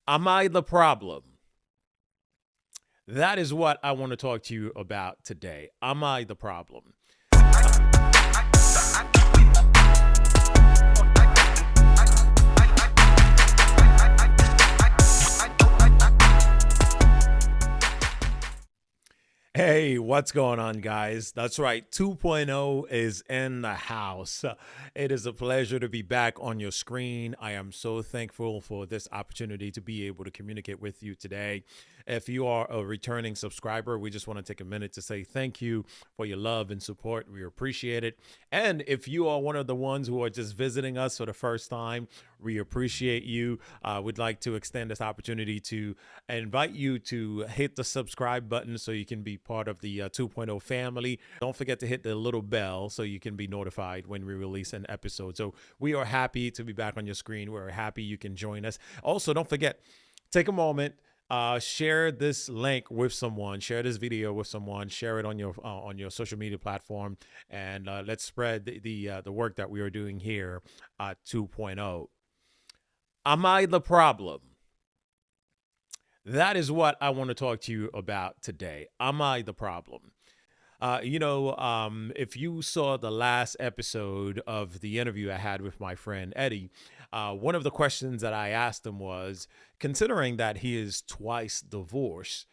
Am I the problem? That is what I want to talk to you about today. Am I the problem? Hey, what's going on, guys? That's right. 2.0 is in the house. It is a pleasure to be back on your screen. I am so thankful for this opportunity to be able to communicate with you today. If you are a returning subscriber, we just want to take a minute to say thank you for your love and support. We appreciate it. And if you are one of the ones who are just visiting us for the first time, we appreciate you. We'd like to extend this opportunity to invite you to hit the subscribe button so you can be part of the 2.0 family. Don't forget to hit the little bell so you can be notified when we release an episode. So we are happy to be back on your screen. We're happy you can join us. Also, don't forget, take a moment. Share this link with someone. Share this video with someone. Share it on your social media platform, and let's spread the work that we are doing here at 2.0. Am I the problem? That is what I want to talk to you about today. Am I the problem? If you saw the last episode of the interview I had with my friend Eddie, one of the questions that I asked him was, considering that he is twice divorced,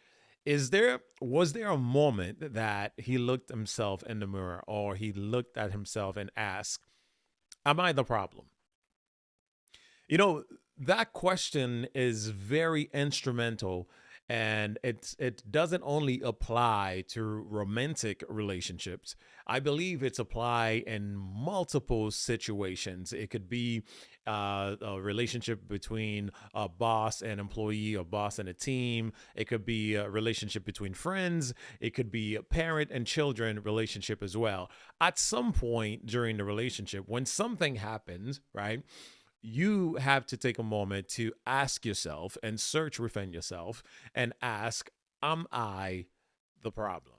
was there a moment that he looked himself in the mirror or he looked at himself and asked, am I the problem? You know, that question is very instrumental, and it doesn't only apply to romantic relationships. I believe it's applied in multiple situations. It could be a relationship between a boss and employee, a boss and a team. It could be a relationship between friends. It could be a parent and children relationship as well. At some point during the relationship, when something happens, right? You have to take a moment to ask yourself and search within yourself and ask, am I the problem?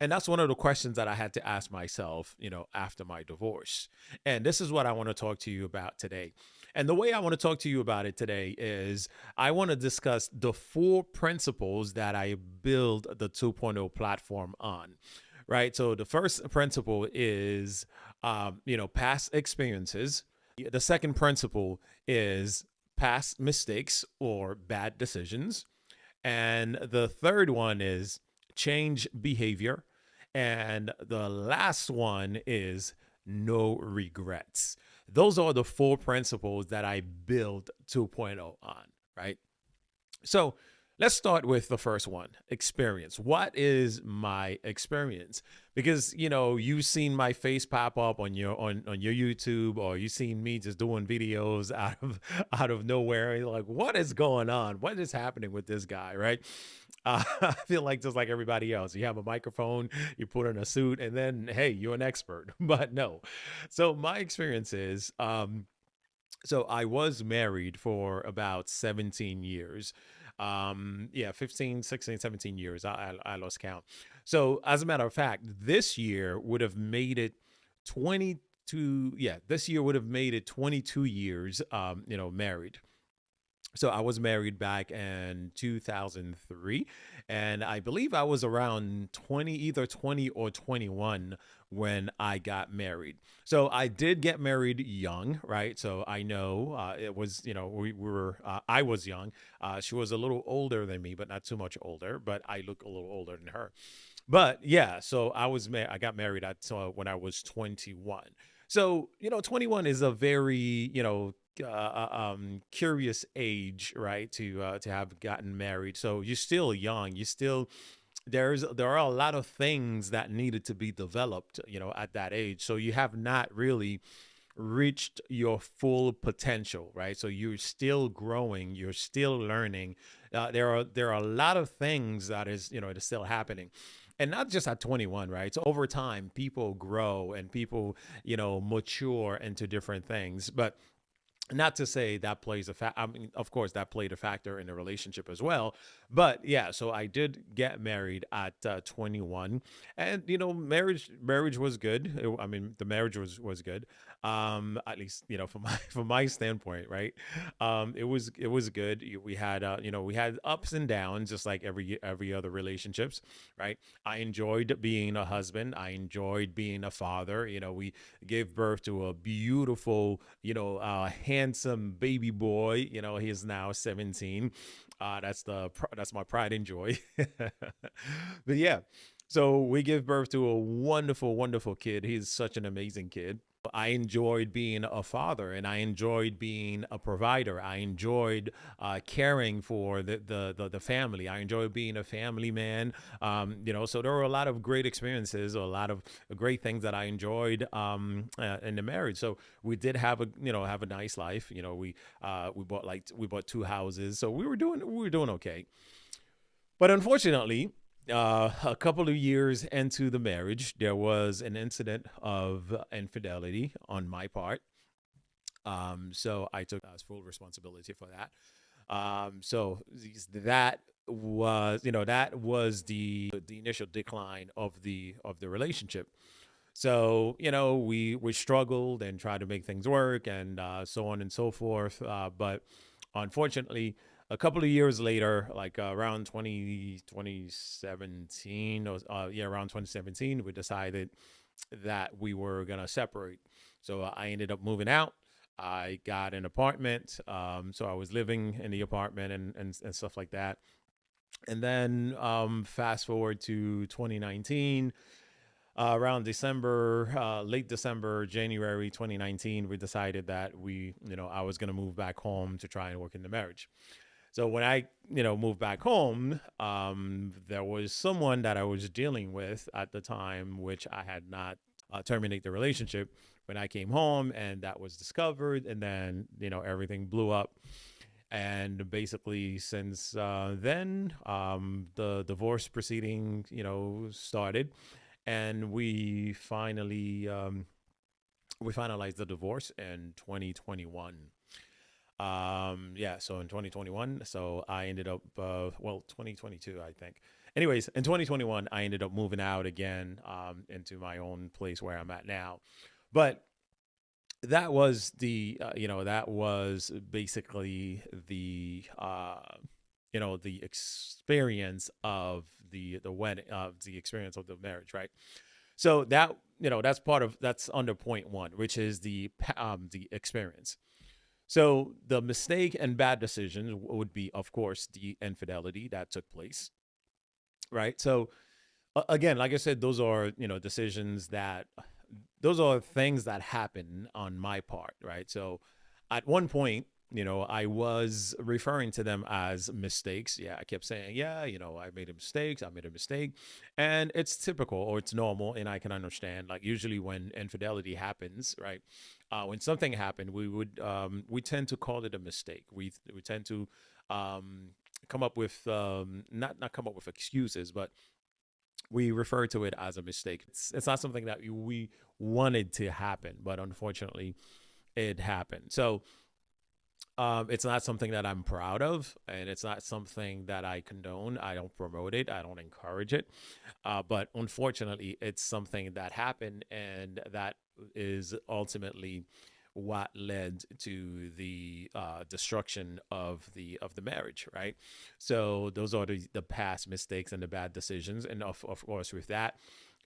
And that's one of the questions that I had to ask myself, after my divorce. And this is what I want to talk to you about today. And the way I want to talk to you about it today is I want to discuss the four principles that I build the 2.0 platform on. Right. So the first principle is, past experiences. The second principle is past mistakes or bad decisions. And the third one is change behavior. And the last one is no regrets. Those are the four principles that I build 2.0 on, right? So let's start with the first one, experience. What is my experience? Because you've seen my face pop up on your YouTube, or you've seen me just doing videos out of nowhere. You're like, what is going on? What is happening with this guy, right? I feel like just like everybody else, you have a microphone, you put on a suit, and then hey, you're an expert. But no. So my experience is, so I was married for about 17 years. Yeah, 15, 16, 17 years. I lost count. So as a matter of fact, this year would have made it 22. Yeah, this year would have made it 22 years, married. So I was married back in 2003, and I believe I was around 20, either 20 or 21 when I got married. So I did get married young, right? So I know it was, we were, I was young. She was a little older than me, but not too much older, but I look a little older than her. But yeah, so I got married at when I was 21. So 21 is a very curious age, right? To have gotten married. So you're still young. You still there are a lot of things that needed to be developed, at that age. So you have not really reached your full potential, right? So you're still growing, you're still learning. There are a lot of things that is still happening, and not just at 21, right? So over time, people grow and people mature into different things, but not to say that plays a fact. I mean, of course, that played a factor in the relationship as well. But yeah, so I did get married at 21, and marriage was good. I mean, the marriage was good. At least, from my from my standpoint, right? It was good. We had we had ups and downs, just like every other relationships, right? I enjoyed being a husband. I enjoyed being a father. We gave birth to a beautiful, handsome baby boy. He is now 17. That's my pride and joy. But yeah, so we give birth to a wonderful, wonderful kid. He's such an amazing kid. I enjoyed being a father, and I enjoyed being a provider. I enjoyed caring for the family. I enjoyed being a family man. So there were a lot of great experiences, a lot of great things that I enjoyed in the marriage. So we did have a nice life. We bought two houses, so we were doing okay. But unfortunately, a couple of years into the marriage, there was an incident of infidelity on my part. So I took full responsibility for that. So that was the initial decline of the relationship. So we struggled and tried to make things work, and so on and so forth. But unfortunately, a couple of years later, like around 2017, around 2017, we decided that we were gonna separate. So I ended up moving out. I got an apartment, so I was living in the apartment and stuff like that. And then fast forward to 2019, around December, late December, January 2019, we decided that I was going to move back home to try and work in the marriage. So when I, moved back home, there was someone that I was dealing with at the time, which I had not terminate the relationship when I came home, and that was discovered, and then everything blew up. And basically, since then, the divorce proceeding, started, and we finalized the divorce in 2021. Yeah, so in 2021, so I ended up, 2022, I think. Anyways, in 2021, I ended up moving out again, into my own place where I'm at now. But that was basically the experience of the wedding, the experience of the marriage, right? So that's under point one, which is the experience. So the mistake and bad decisions would be, of course, the infidelity that took place, right? So again, like I said, those are things that happen on my part, right? So at one point, I was referring to them as mistakes. Yeah, I kept saying, yeah, I made a mistake, I made a mistake. And it's typical, or it's normal, and I can understand. Like usually when infidelity happens, right? When something happened, we tend to call it a mistake. We tend to um, come up with not come up with excuses, but we refer to it as a mistake. It's not something that we wanted to happen, but unfortunately, it happened. So it's not something that I'm proud of, and it's not something that I condone. I don't promote it. I don't encourage it. But unfortunately, it's something that happened, and that is ultimately what led to the destruction of the marriage, right? So those are the past mistakes and the bad decisions, and of course with that,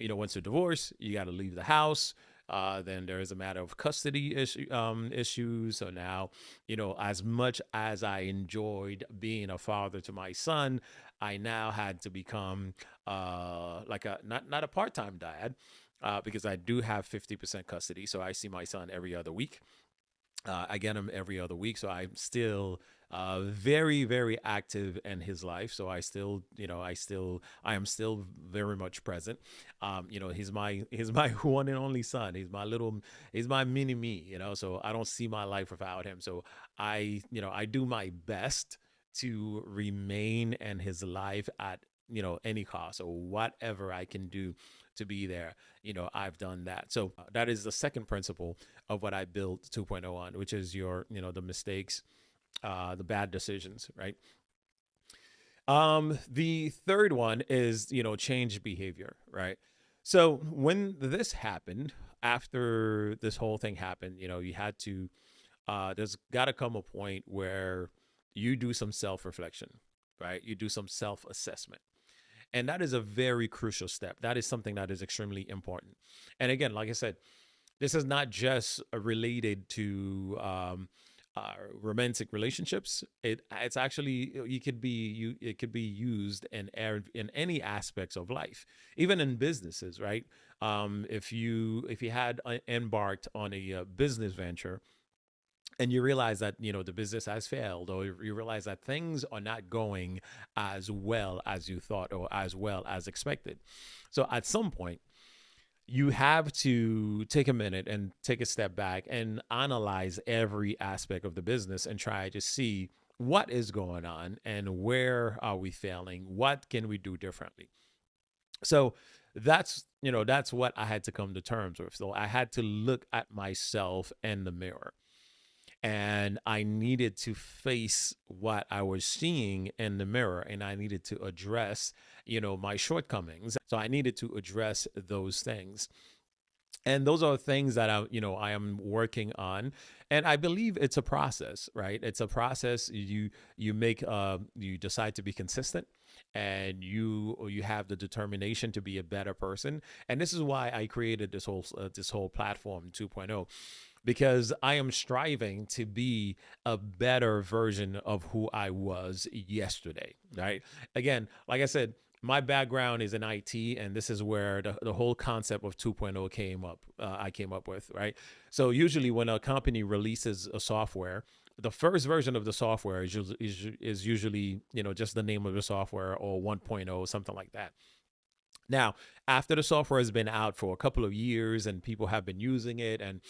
once you divorce, you got to leave the house. Then there is a matter of custody issues. So now, as much as I enjoyed being a father to my son, I now had to become like a not a part time dad, because I do have 50% custody. So I see my son every other week. I get him every other week, so I'm still very, very active in his life. So I am still very much present. He's my one and only son. He's my mini me. So I don't see my life without him. So I do my best to remain in his life at any cost, or whatever I can do to be there. I've done that. So that is the second principle of what I built 2.0 on, which is the mistakes, the bad decisions, right? The third one is, change behavior, right? So when this happened, after this whole thing happened, you had to, there's got to come a point where you do some self reflection, right? You do some self assessment. And that is a very crucial step. That is something that is extremely important. And again, like I said, this is not just related to romantic relationships. It's actually it could be used in any aspects of life, even in businesses, right? If you had embarked on a business venture, and you realize that the business has failed, or you realize that things are not going as well as you thought or as well as expected, so at some point you have to take a minute and take a step back and analyze every aspect of the business and try to see what is going on and where are we failing, what can we do differently. So that's what I had to come to terms with. So I had to look at myself in the mirror, and I needed to face what I was seeing in the mirror, and I needed to address, my shortcomings. So I needed to address those things. And those are things that I am working on. And I believe it's a process, right? It's a process. You decide to be consistent, and you have the determination to be a better person. And this is why I created this whole platform 2.0, because I am striving to be a better version of who I was yesterday, right? Again, like I said, my background is in IT, and this is where the whole concept of 2.0 came up. I came up with, right? So usually when a company releases a software, the first version of the software is usually just the name of the software, or 1.0, something like that. Now, after the software has been out for a couple of years and people have been using it, and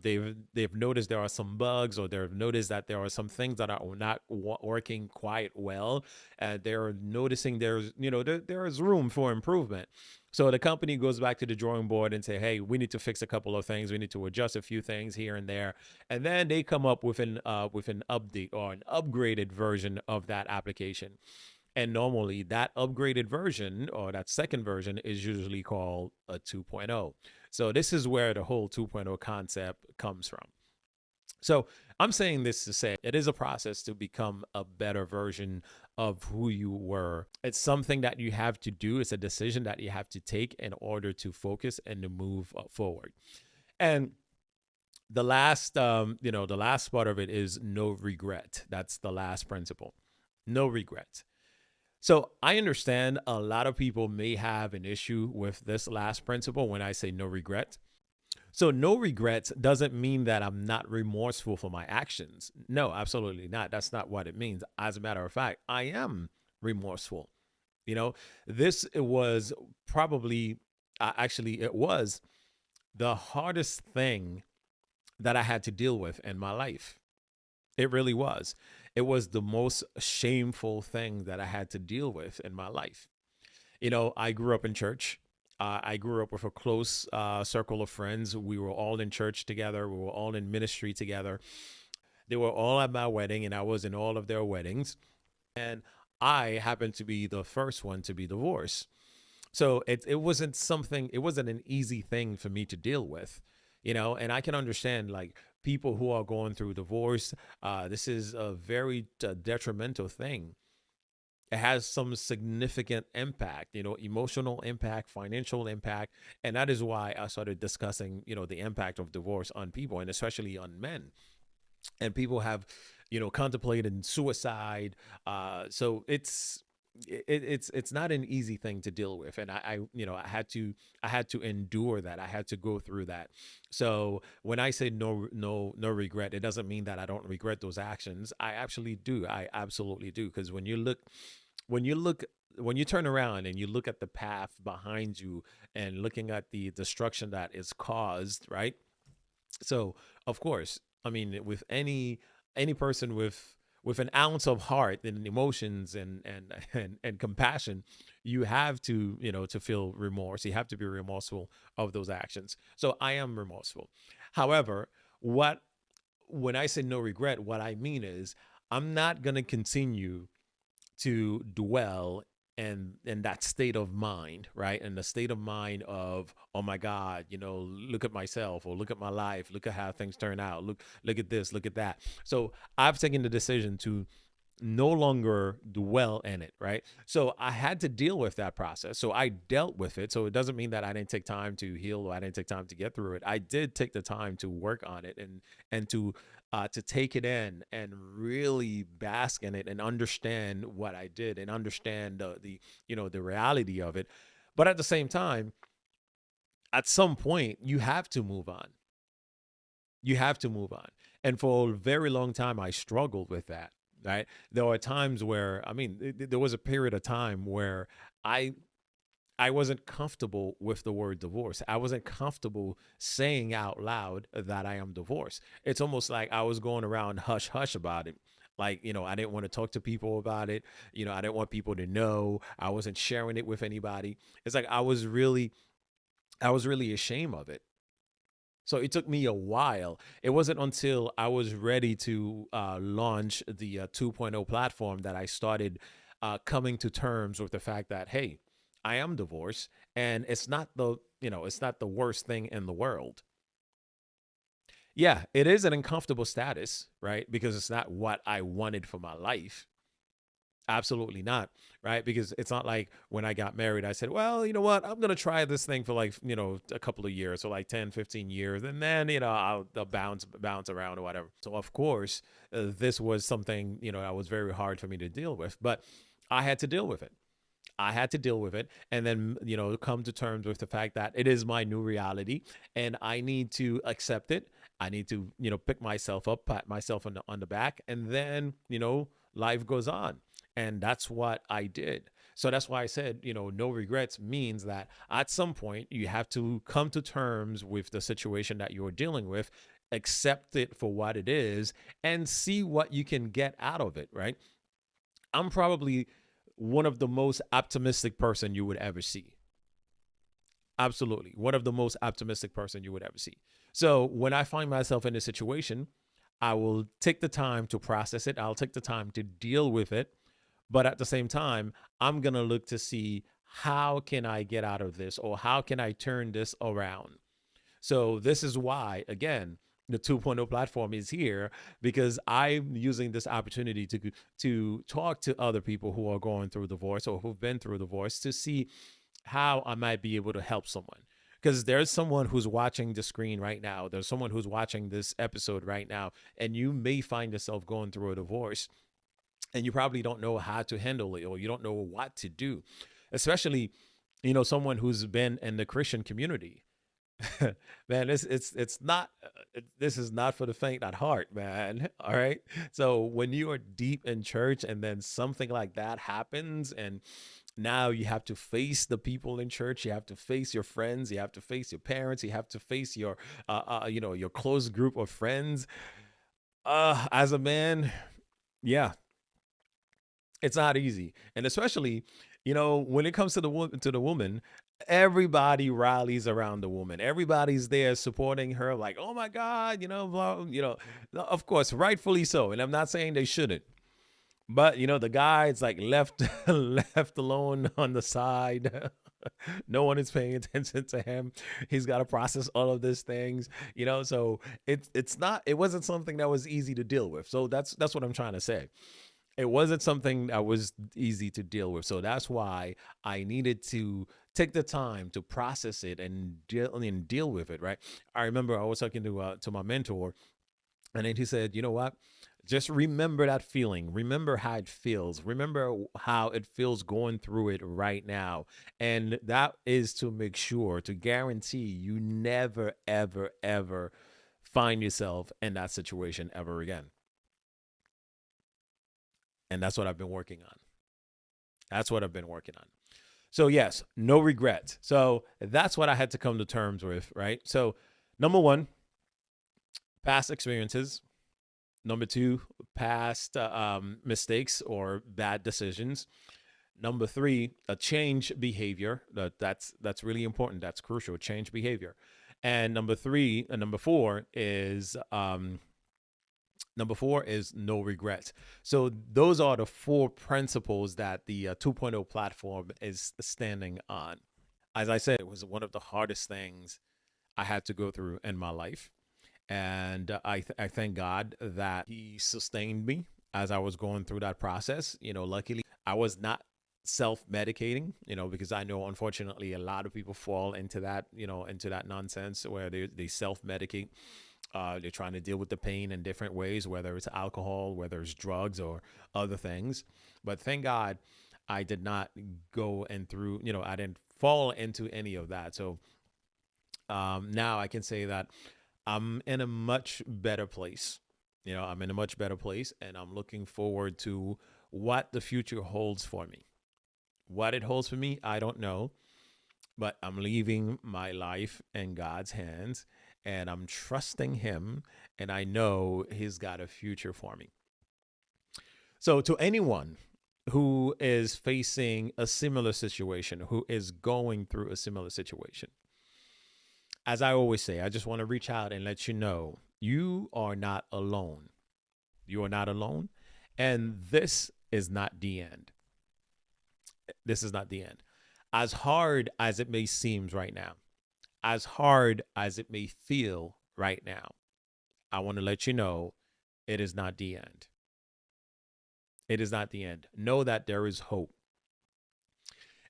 they've noticed there are some bugs, or they've noticed that there are some things that are not working quite well, they're noticing there is room for improvement. So the company goes back to the drawing board and say, "Hey, we need to fix a couple of things. We need to adjust a few things here and there," and then they come up with an update or an upgraded version of that application. And normally that upgraded version, or that second version, is usually called a 2.0. So this is where the whole 2.0 concept comes from. So I'm saying this to say it is a process to become a better version of who you were. It's something that you have to do. It's a decision that you have to take in order to focus and to move forward. And the last part of it is no regret. That's the last principle. No regret. So I understand a lot of people may have an issue with this last principle when I say no regret. So no regrets doesn't mean that I'm not remorseful for my actions. No, absolutely not. That's not what it means. As a matter of fact, I am remorseful. You know, this was probably, actually, it was the hardest thing that I had to deal with in my life. It really was. It was the most shameful thing that I had to deal with in my life. I grew up in church. I grew up with a close circle of friends. We were all in church together. We were all in ministry together. They were all at my wedding, and I was in all of their weddings. And I happened to be the first one to be divorced. So it wasn't an easy thing for me to deal with, and I can understand, like, people who are going through divorce. This is a very detrimental thing. It has some significant impact, emotional impact, financial impact. And that is why I started discussing, the impact of divorce on people, and especially on men. And people have, contemplated suicide. So it's not an easy thing to deal with, and I had to endure that. I had to go through that. So when I say no regret, it doesn't mean that I don't regret those actions. I actually do. I absolutely do, because when you look when you turn around and you look at the path behind you, and looking at the destruction that is caused, right? So of course, I mean, with any person with an ounce of heart and emotions and compassion, you have to to feel remorse. You have to be remorseful of those actions. So I am remorseful. However, what when I say no regret, what I mean is I'm not gonna continue to dwell and that state of mind, right? And the state of mind of, oh my God, look at myself, or look at my life, look at how things turn out, look at this, look at that. So I've taken the decision to no longer dwell in it, right? So I had to deal with that process. So I dealt with it. So it doesn't mean that I didn't take time to heal, or I didn't take time to get through it. I did take the time to work on it, and to take it in and really bask in it and understand what I did, and understand the reality of it. But at the same time, at some point, you have to move on. You have to move on. And for a very long time, I struggled with that. Right. There are times where, I mean, there was a period of time where I I wasn't comfortable with the word divorce. I wasn't comfortable saying out loud that I am divorced. It's almost like I was going around hush hush about it. Like, I didn't want to talk to people about it. I didn't want people to know. I wasn't sharing it with anybody. It's like I was really ashamed of it. So it took me a while. It wasn't until I was ready to launch the 2.0 platform that I started coming to terms with the fact that, hey, I am divorced, and it's not the worst thing in the world. Yeah, it is an uncomfortable status, right? Because it's not what I wanted for my life. Absolutely not, right? Because it's not like when I got married, I said, well, you know what? I'm going to try this thing for like, a couple of years, so like 10, 15 years, and then, I'll bounce around or whatever. So, of course, this was something, that was very hard for me to deal with, but I had to deal with it. I had to deal with it, and then, come to terms with the fact that it is my new reality, and I need to accept it. I need to, pick myself up, pat myself on the back, and then, life goes on. And that's what I did. So that's why I said, no regrets means that at some point you have to come to terms with the situation that you're dealing with, accept it for what it is, and see what you can get out of it, right? I'm probably one of the most optimistic person you would ever see. Absolutely. One of the most optimistic person you would ever see. So when I find myself in a situation, I will take the time to process it. I'll take the time to deal with it. But at the same time, I'm going to look to see how can I get out of this, or how can I turn this around? So this is why, again, the 2.0 platform is here, because I'm using this opportunity to talk to other people who are going through divorce, or who've been through divorce, to see how I might be able to help someone. Because there's someone who's watching the screen right now. There's someone who's watching this episode right now, and you may find yourself going through a divorce, and you probably don't know how to handle it, or you don't know what to do, especially, someone who's been in the Christian community. Man, it's not this is not for the faint at heart, man. All right. So when you are deep in church, and then something like that happens, and now you have to face the people in church, you have to face your friends, you have to face your parents, you have to face your close group of friends. As a man, yeah, it's not easy. And especially, when it comes to the woman, everybody rallies around the woman. Everybody's there supporting her, like, oh my God, no, of course, rightfully so. And I'm not saying they shouldn't. But the guy's like left left alone on the side. No one is paying attention to him. He's got to process all of these things, so it wasn't something that was easy to deal with. So that's what I'm trying to say. It wasn't something that was easy to deal with. So that's why I needed to take the time to process it and deal with it. Right. I remember I was talking to my mentor, and then he said, you know what? Just remember that feeling. Remember how it feels. Remember how it feels going through it right now. And that is to make sure, to guarantee you never, ever, ever find yourself in that situation ever again. And that's what I've been working on. That's what I've been working on. So, yes, no regrets. So, that's what I had to come to terms with, right? So, number one, past experiences. Number two, past mistakes or bad decisions. Number three, a change behavior. That's really important. That's crucial. Change behavior. And number four is Number four is no regrets. So those are the four principles that the 2.0 platform is standing on. As I said, it was one of the hardest things I had to go through in my life. And I thank God that He sustained me as I was going through that process. Luckily, I was not self medicating, because I know unfortunately a lot of people fall into that nonsense where they self medicate. They're trying to deal with the pain in different ways, whether it's alcohol, whether it's drugs, or other things. But thank God I did not go and through, I didn't fall into any of that. So now I can say that I'm in a much better place. I'm in a much better place, and I'm looking forward to what the future holds for me. What it holds for me, I don't know, but I'm leaving my life in God's hands, and I'm trusting Him, and I know He's got a future for me. So, to anyone who is facing a similar situation, who is going through a similar situation, as I always say, I just want to reach out and let you know you are not alone. You are not alone. And this is not the end. This is not the end. As hard as it may seem right now, as hard as it may feel right now, I want to let you know it is not the end. It is not the end. Know that there is hope.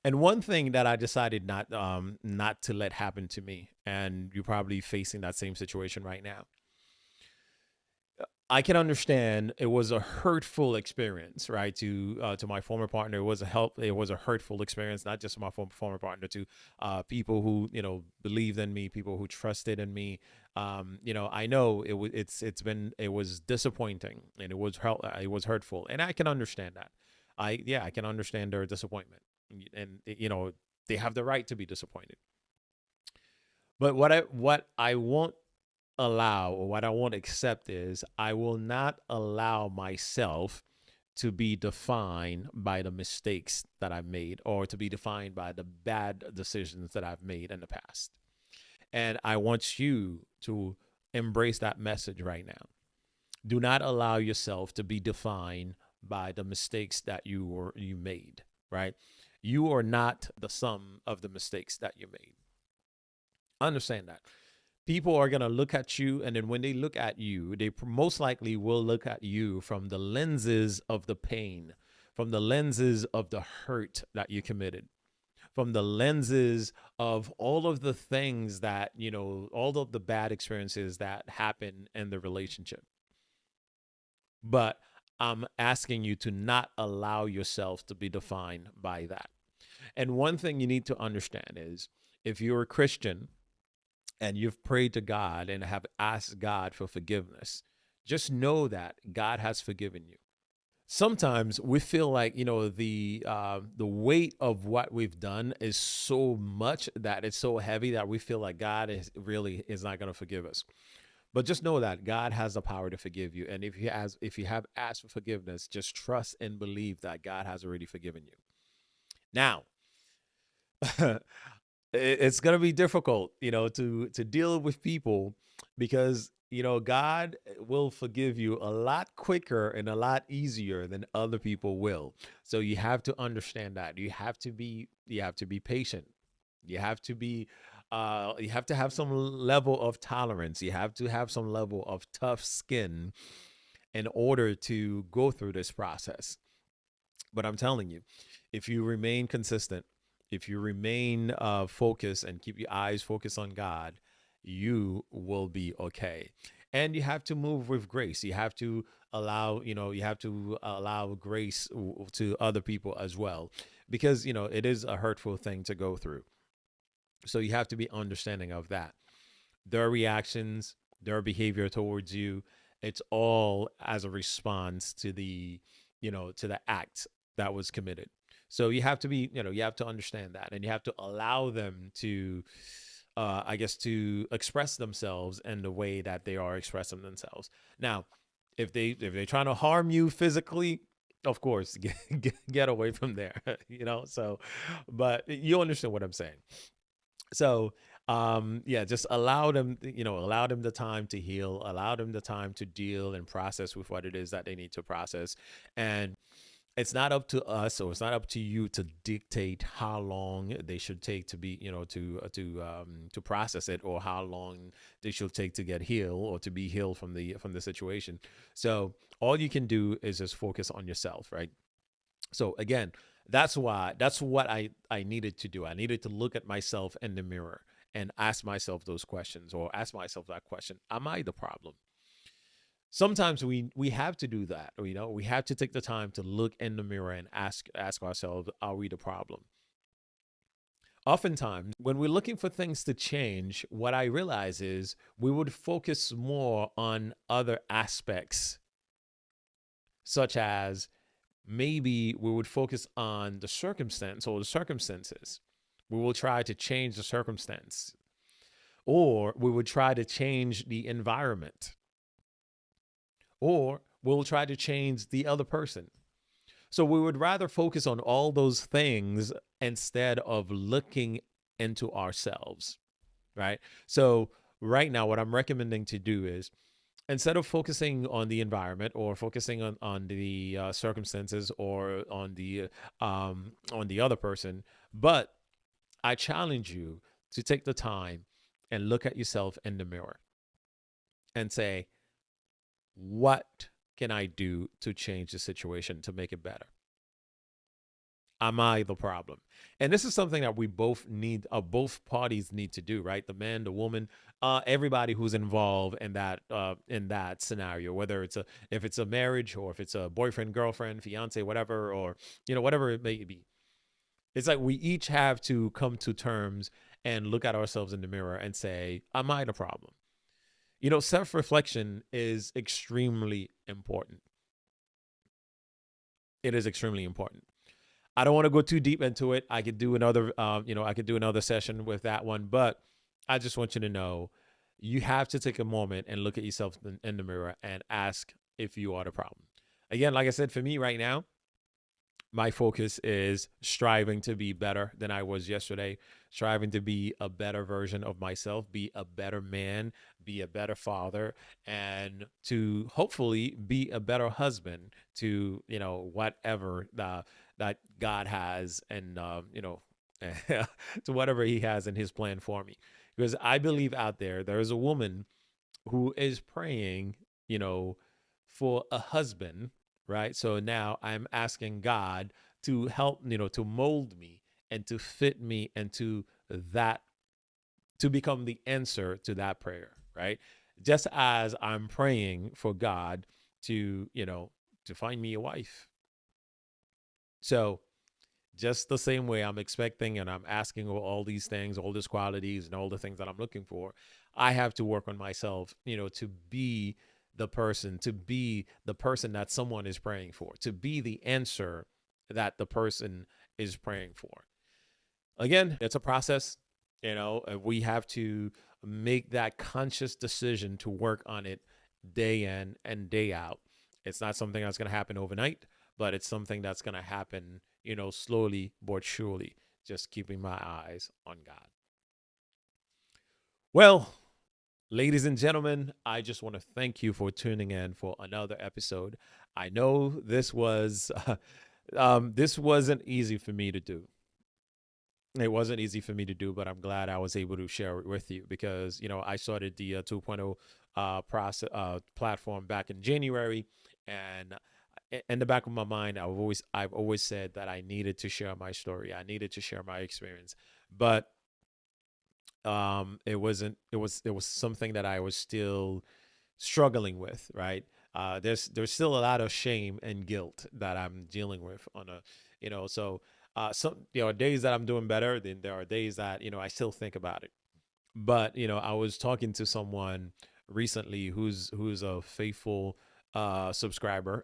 And one thing that I decided not to let happen to me, and you're probably facing that same situation right now. I can understand it was a hurtful experience, right? To my former partner, it was a hurtful experience, not just to my former partner, to people who believed in me, people who trusted in me. I know it was disappointing, and it was hurtful, and I can understand that. I can understand their disappointment, and they have the right to be disappointed. But what I won't allow, or what I won't accept, is I will not allow myself to be defined by the mistakes that I've made, or to be defined by the bad decisions that I've made in the past. And I want you to embrace that message right now. Do not allow yourself to be defined by the mistakes that you made, right? You are not the sum of the mistakes that you made. Understand that. People are going to look at you, and then when they look at you, they most likely will look at you from the lenses of the pain, from the lenses of the hurt that you committed, from the lenses of all of the things that, all of the bad experiences that happen in the relationship. But I'm asking you to not allow yourself to be defined by that. And one thing you need to understand is, if you're a Christian and you've prayed to God and have asked God for forgiveness, just know that God has forgiven you. Sometimes we feel like, the weight of what we've done is so much, that it's so heavy, that we feel like God is not going to forgive us. But just know that God has the power to forgive you, and if you have asked for forgiveness, just trust and believe that God has already forgiven you. Now, it's going to be difficult, to deal with people, because, God will forgive you a lot quicker and a lot easier than other people will. So you have to understand that. You have to be patient. You have to be you have to have some level of tolerance. You have to have some level of tough skin in order to go through this process. But I'm telling you, if you remain consistent, if you remain focused and keep your eyes focused on God, you will be okay. And you have to move with grace. You have to allow grace to other people as well, because, it is a hurtful thing to go through. So you have to be understanding of that. Their reactions, their behavior towards you, it's all as a response to the act that was committed. So you have to understand that, and you have to allow them to, I guess, to express themselves in the way that they are expressing themselves. Now, if they're trying to harm you physically, of course, get away from there. So, but you understand what I'm saying. So Yeah, just allow them, allow them the time to heal, allow them the time to deal and process with what it is that they need to process. And it's not up to us, or it's not up to you to dictate how long they should take to be, to process it, or how long they should take to get healed or to be healed from the situation. So all you can do is just focus on yourself, right? So again, that's what I needed to do. I needed to look at myself in the mirror and ask myself those questions, or ask myself that question: am I the problem? Sometimes we have to do that. We have to take the time to look in the mirror and ask ourselves, are we the problem? Oftentimes when we're looking for things to change, what I realize is we would focus more on other aspects, such as maybe we would focus on the circumstance or the circumstances. We will try to change the circumstance, or we would try to change the environment, or we'll try to change the other person. So we would rather focus on all those things instead of looking into ourselves, right? So right now, what I'm recommending to do is, instead of focusing on the environment, or focusing on the circumstances, or on the other person, but I challenge you to take the time and look at yourself in the mirror and say, what can I do to change the situation to make it better? Am I the problem? And this is something that we both need, both parties need to do, right? The man, the woman, everybody who's involved in that scenario, whether it's a if it's a marriage, or if it's a boyfriend, girlfriend, fiance, whatever, or whatever it may be. It's like we each have to come to terms and look at ourselves in the mirror and say, am I the problem? Self reflection is extremely important. It is extremely important. I don't want to go too deep into it. I could do another, I could do another session with that one, but I just want you to know, you have to take a moment and look at yourself in the mirror and ask if you are the problem. Again, like I said, for me right now, my focus is striving to be better than I was yesterday, striving to be a better version of myself, be a better man, be a better father, and to hopefully be a better husband to, whatever that God has, and, to whatever he has in his plan for me. Because I believe out there is a woman who is praying, you know, for a husband, right? So now I'm asking God to help, to mold me and to fit me into that, to become the answer to that prayer, right? Just as I'm praying for God to, to find me a wife. So just the same way I'm expecting and I'm asking all these things, all these qualities and all the things that I'm looking for, I have to work on myself, to be the person that someone is praying for, to be the answer that the person is praying for. Again, it's a process. We have to make that conscious decision to work on it day in and day out. It's not something that's going to happen overnight, but it's something that's going to happen, slowly but surely, just keeping my eyes on God. Well, ladies and gentlemen, I just want to thank you for tuning in for another episode. I know this was this wasn't easy for me to do. It wasn't easy for me to do, but I'm glad I was able to share it with you, because I started the 2.0 process platform back in January, and in the back of my mind, I've always said that I needed to share my story. I needed to share my experience, but it was something that I was still struggling with, right? There's still a lot of shame and guilt that I'm dealing with on a, so some, days that I'm doing better, then there are days that, I still think about it. But, I was talking to someone recently who's a faithful subscriber,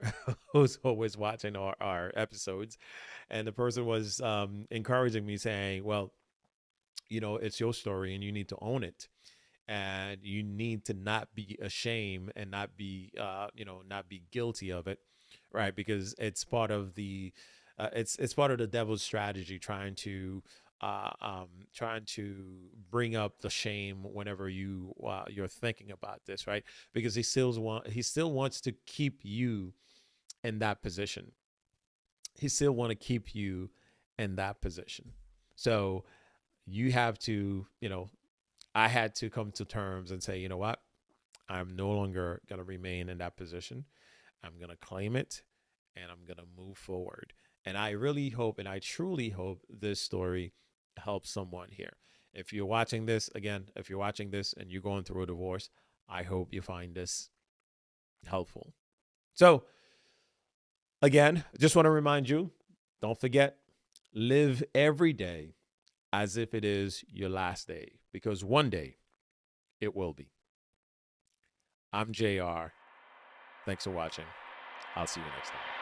who's always watching our episodes, and the person was encouraging me, saying, well, it's your story and you need to own it, and you need to not be ashamed and not be guilty of it, right? Because it's part of the devil's strategy, trying to trying to bring up the shame whenever you're thinking about this, right? Because he still wants to keep you in that position. He still want to keep you in that position. So you have to, I had to come to terms and say, you know what? I'm no longer going to remain in that position. I'm going to claim it and I'm going to move forward. And I really hope and I truly hope this story helps someone here. If you're watching this, again, if you're watching this and you're going through a divorce, I hope you find this helpful. So, again, just want to remind you, don't forget, live every day as if it is your last day, because one day it will be. I'm JR. Thanks for watching. I'll see you next time.